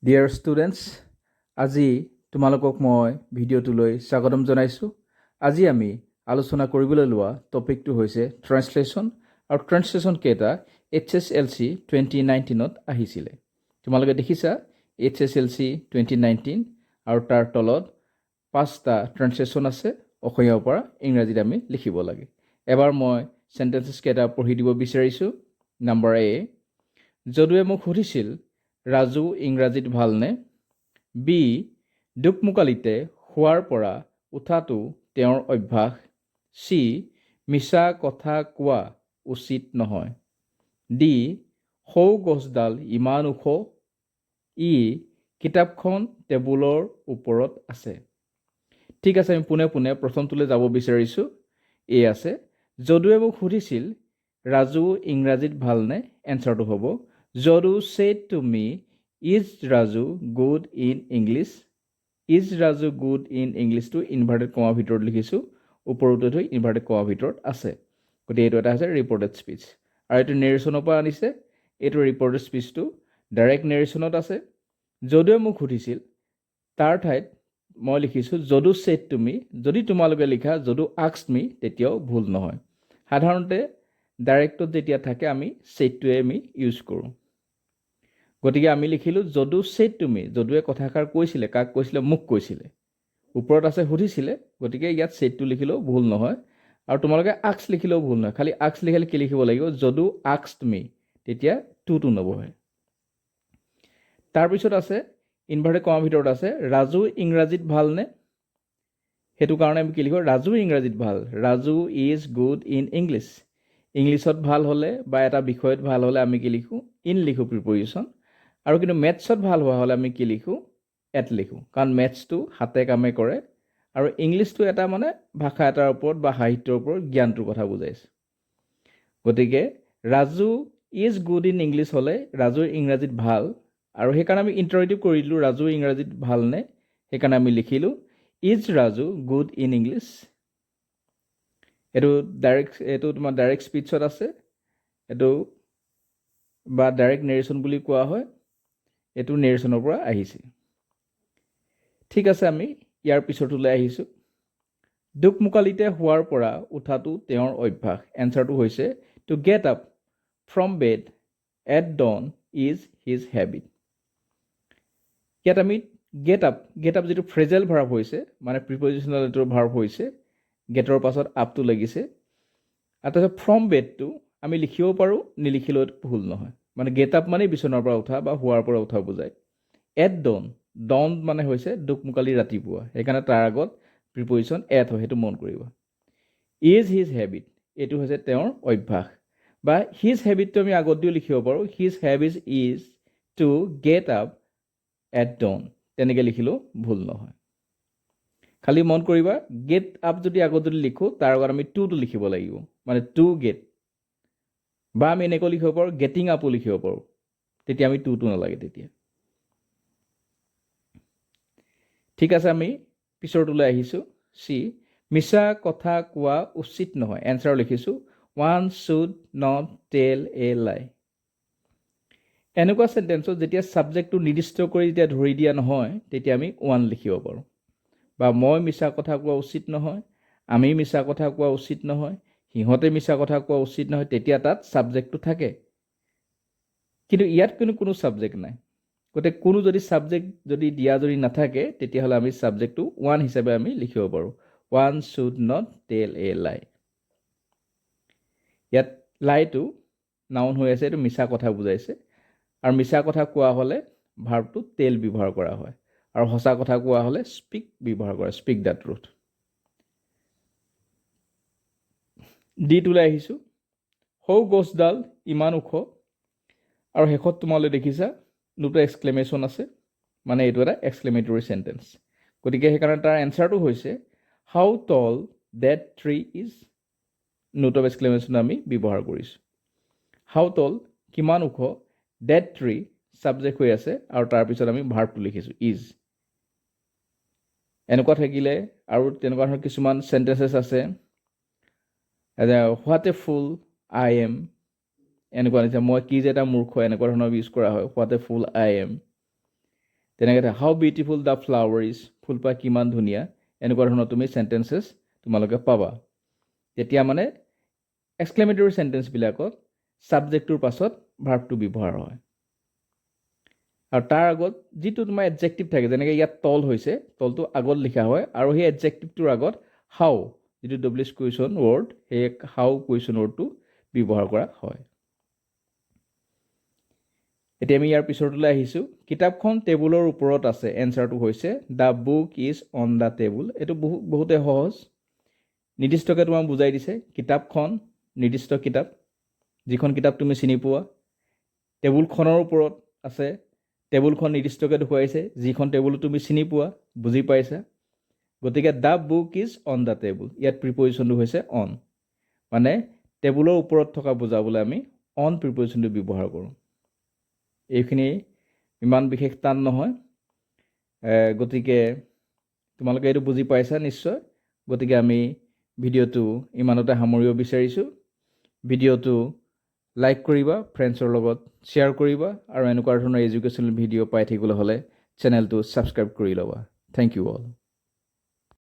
Dear students, আজি তোমালোকক মই ভিডিঅ'টোলৈ স্বাগতম জনাইছোঁ। আজি আমি আলোচনা কৰিবলৈ লোৱা টপিকটো হৈছে ট্ৰান্সলেশ্যন আৰু ট্ৰান্সলেশ্যন কেইটা HSLC 2019ত আহিছিলে। তোমালোকে দেখিছা HSLC 2019 আৰু তাৰ তলত 5টা ট্ৰান্সলেশ্যন আছে। অসমীয়াৰ পৰা ইংৰাজীত আমি লিখিব লাগে। এবাৰ মই চেণ্টেন্সেছ কেইটা পঢ়ি দিব বিচাৰিছোঁ। নম্বৰ A, যদুৱে মোক সুধিছিল ৰাজু ইংৰাজীত ভালনে? বি, দুকমুকালিতে শোৱাৰ পৰা উঠাটো তেওঁৰ অভ্যাস। চি, মিছা কথা কোৱা উচিত নহয়। ডি, সৌ গছডাল ইমান ওখ। ই, কিতাপখন টেবুলৰ ওপৰত আছে। ঠিক আছে, আমি পোনে পোনে প্ৰথমটোলৈ যাব বিচাৰিছোঁ। এই আছে, যদুৱে মোক সুধিছিল ৰাজু ইংৰাজীত ভালনে? এনচাৰটো হ'ব Jodu said to me, is Raju good in English? Is Raju good in English to inverted comma ভিতৰত লিখিছোঁ, ওপৰতে থৈ inverted comma ভিতৰত আছে। গতিকে এইটো এটা হৈছে ৰিপৰ্টেড স্পীচ। আৰু এইটো নেৰেশ্যনৰ পৰা আনিছে। এইটো ৰিপৰ্টেড স্পীচটো ডাইৰেক্ট নেৰেশ্যনত আছে। যদুৱে মোক সুধিছিল, তাৰ ঠাইত মই লিখিছোঁ যদু said to me। যদি তোমালোকে লিখা যদু asked me তেতিয়াও ভুল নহয়। সাধাৰণতে ডাইৰেক্টত যেতিয়া থাকে আমি saidটোৱে আমি ইউজ কৰোঁ। গতিকে আমি লিখিলোঁ যদু said to me। যদুৱে কথাষাৰ কৈছিলে, কাক কৈছিলে? মোক কৈছিলে। ওপৰত আছে সুধিছিলে, গতিকে ইয়াত saidটো লিখিলেও ভুল নহয়। আৰু তোমালোকে asked লিখিলেও ভুল নহয়। খালি asked লিখিলে কি লিখিব লাগিব? যদু asked me, তেতিয়া টো নবহে। তাৰপিছত আছে ইনভাৰ্টেড কমাৰ ভিতৰত আছে ৰাজু ইংৰাজীত ভালনে? সেইটো কাৰণে আমি কি লিখোঁ? ৰাজু ইংৰাজীত ভাল। Raju is good in English. ইংলিছত ভাল হ'লে বা এটা বিষয়ত ভাল হ'লে আমি কি লিখোঁ? ইন লিখোঁ, প্ৰিপজিশ্যন। আৰু কিন্তু মেথছত ভাল হোৱা হ'লে আমি কি লিখোঁ? এট লিখোঁ। কাৰণ মেথছটো হাতে কামে কৰে আৰু ইংলিছটো এটা মানে ভাষা এটাৰ ওপৰত বা সাহিত্যৰ ওপৰত জ্ঞানটোৰ কথা বুজাইছে। গতিকে Raju is good in English হ'লে ৰাজুৰ ইংৰাজীত ভাল, আৰু সেইকাৰণে আমি ইণ্টাৰেটিভ কৰি দিলোঁ ৰাজু ইংৰাজীত ভালনে? সেইকাৰণে আমি লিখিলোঁ is Raju good in English. এইটো তোমাৰ ডাইৰেক্ট স্পীচত আছে। এইটো বা ডাইৰেক্ট নেৰেশ্যন বুলি কোৱা হয়। এইটো নেৰেশ্যনৰ পৰা আহিছে। ঠিক আছে, আমি ইয়াৰ পিছৰটোলৈ আহিছোঁ। দুকমুকালিতে শোৱাৰ পৰা উঠাটো তেওঁৰ অভ্যাস। এনচাৰটো হৈছে to get up from bed at dawn is his habit. ইয়াত আমি গেট আপ যিটো ফ্ৰেজেল ভাৰ্ব হৈছে, মানে প্ৰিপজিশ্যনেল এইটো ভাৰ্ব হৈছে, গেটৰ পাছত আপটো লাগিছে। আৰু তাৰপিছত ফ্ৰম বেডটো আমি লিখিব পাৰোঁ, নিলিখিলেও ভুল নহয়। মানে গেট আপ মানে বিচনাৰ পৰা উঠা বা শোৱাৰ পৰা উঠা বুজায়। এট ডন মানে হৈছে দুকমুকালি ৰাতিপুৱা, সেইকাৰণে তাৰ আগত প্ৰিপজিশ্যন এট হয়, সেইটো মন কৰিব। ইজ হিজ হেবিট, এইটো হৈছে তেওঁৰ অভ্যাস। বা হিজ হেবিটটো আমি আগত দিও লিখিব পাৰোঁ। His habit is to get up at dawn, তেনেকৈ লিখিলেও ভুল নহয়। খালি মন কৰিবা, গেট আপ যদি আগত যদি লিখোঁ, তাৰ আগত আমি টুটো লিখিব লাগিব, মানে টু গেট। বা আমি এনেকৈ লিখিব পাৰোঁ, গেটিং আপো লিখিব পাৰোঁ, তেতিয়া আমি টুটো নালাগে তেতিয়া। ঠিক আছে, আমি পিছৰটোলৈ আহিছোঁ। চি, মিছা কথা কোৱা উচিত নহয়। এনচাৰ লিখিছোঁ ওৱান শুড নট টেল এ লাই। এনেকুৱা চেণ্টেন্সত যেতিয়া ছাবজেক্টটো নিৰ্দিষ্ট কৰি যেতিয়া ধৰি দিয়া নহয়, তেতিয়া আমি ওৱান লিখিব পাৰোঁ। বা মই মিছা কথা কোৱা উচিত নহয়, আমি মিছা কথা কোৱা উচিত নহয়, সিহঁতে মিছা কথা কোৱা উচিত নহয়, তেতিয়া তাত ছাবজেক্টটো থাকে। কিন্তু ইয়াত কোনো ছাবজেক্ট নাই। গতিকে কোনো যদি ছাবজেক্ট যদি দিয়া যদি নাথাকে, তেতিয়াহ'লে আমি ছাবজেক্টটো ওৱান হিচাপে আমি লিখিব পাৰোঁ। ওৱান শুড নট টেল এ লাই। ইয়াত লাইটো নাউন হৈ আছে, এইটো মিছা কথা বুজাইছে। আৰু মিছা কথা কোৱা হ'লে ভাৰ্বটো টেল ব্যৱহাৰ কৰা হয়, আৰু সঁচা কথা কোৱা হ'লে স্পীক ব্যৱহাৰ কৰা, স্পীক দ্য ট্ৰুথ। ডিটোলৈ আহিছোঁ। সৌ গছডাল ইমান ওখ, আৰু শেষত তোমালোকে দেখিছা দুটা এক্সক্লেমেশ্যন আছে, মানে এইটো এটা এক্সক্লেমেটৰী চেণ্টেন্স। গতিকে সেইকাৰণে তাৰ এনচাৰটো হৈছে how tall that tree is. Note of exclamation আমি ব্যৱহাৰ কৰিছোঁ। হাউ টল কিমান ওখ, ডেট ট্ৰী ছাবজেক্ট হৈ আছে, আৰু তাৰপিছত আমি ভাৰ্বটো লিখিছোঁ ইজ। এনেকুৱা থাকিলে আৰু তেনেকুৱা ধৰণৰ কিছুমান চেণ্টেন্সেছ আছে, what a full I am, এনেকুৱা নিচিনা মই কি যে এটা মূৰ্খ, এনেকুৱা ধৰণৰ ইউজ কৰা হয়, what a full I am. তেনেকৈ হাউ বিউটিফুল দ্য ফ্লাৱাৰ ইজ, ফুলপাহ কিমান ধুনীয়া, এনেকুৱা ধৰণৰ তুমি চেণ্টেঞ্চেছ তোমালোকে পাবা। তেতিয়া মানে এক্সক্লেমেটৰী চেণ্টেঞ্চবিলাকত ছাবজেক্টটোৰ পাছত ভাৰ্বটো ব্যৱহাৰ হয়। আৰু তাৰ আগত যিটো তোমাৰ এডজেক্টিভ থাকে, যেনেকৈ ইয়াত তল হৈছে, তলটো আগত লিখা হয় আৰু সেই এডজেক্টিভটোৰ আগত হাউ, যিটো ডব্লিউএছ কুৱেশ্যন ৱৰ্ড, সেই হাউ কুৱেশ্যন ৱৰ্ডটো ব্যৱহাৰ কৰা হয়। এতিয়া আমি ইয়াৰ পিছৰটোলৈ আহিছোঁ। কিতাপখন টেবুলৰ ওপৰত আছে, এনচাৰটো হৈছে the book is on the table. এইটো বহুতে সহজ, নিৰ্দিষ্টকৈ তোমাক বুজাই দিছে। কিতাপখন নিৰ্দিষ্ট কিতাপ, যিখন কিতাপ তুমি চিনি পোৱা। টেবুলখনৰ ওপৰত আছে, টেবুলখন নিৰ্দিষ্টকৈ দেখুৱাইছে, যিখন টেবুল তুমি চিনি পোৱা, বুজি পাইছা। গতিকে the book is on the table, ইয়াত প্ৰিপজিশ্যনটো হৈছে অন, মানে টেবুলৰ ওপৰত থকা বুজাবলৈ আমি অন প্ৰিপজিশ্যনটো ব্যৱহাৰ কৰোঁ। এইখিনি ইমান বিশেষ টান নহয়, গতিকে তোমালোকে এইটো বুজি পাইছা নিশ্চয়। গতিকে আমি ভিডিঅ'টো ইমানতে সামৰিব বিচাৰিছোঁ। ভিডিঅ'টো লাইক কৰিবা, ফ্ৰেণ্ডছৰ লগত শ্বেয়াৰ কৰিবা, আৰু এনেকুৱা ধৰণৰ এডুকেশ্যনেল ভিডিঅ' পাই থাকিবলৈ হ'লে চেনেলটো ছাবস্ক্ৰাইব কৰি ল'বা। Thank you all.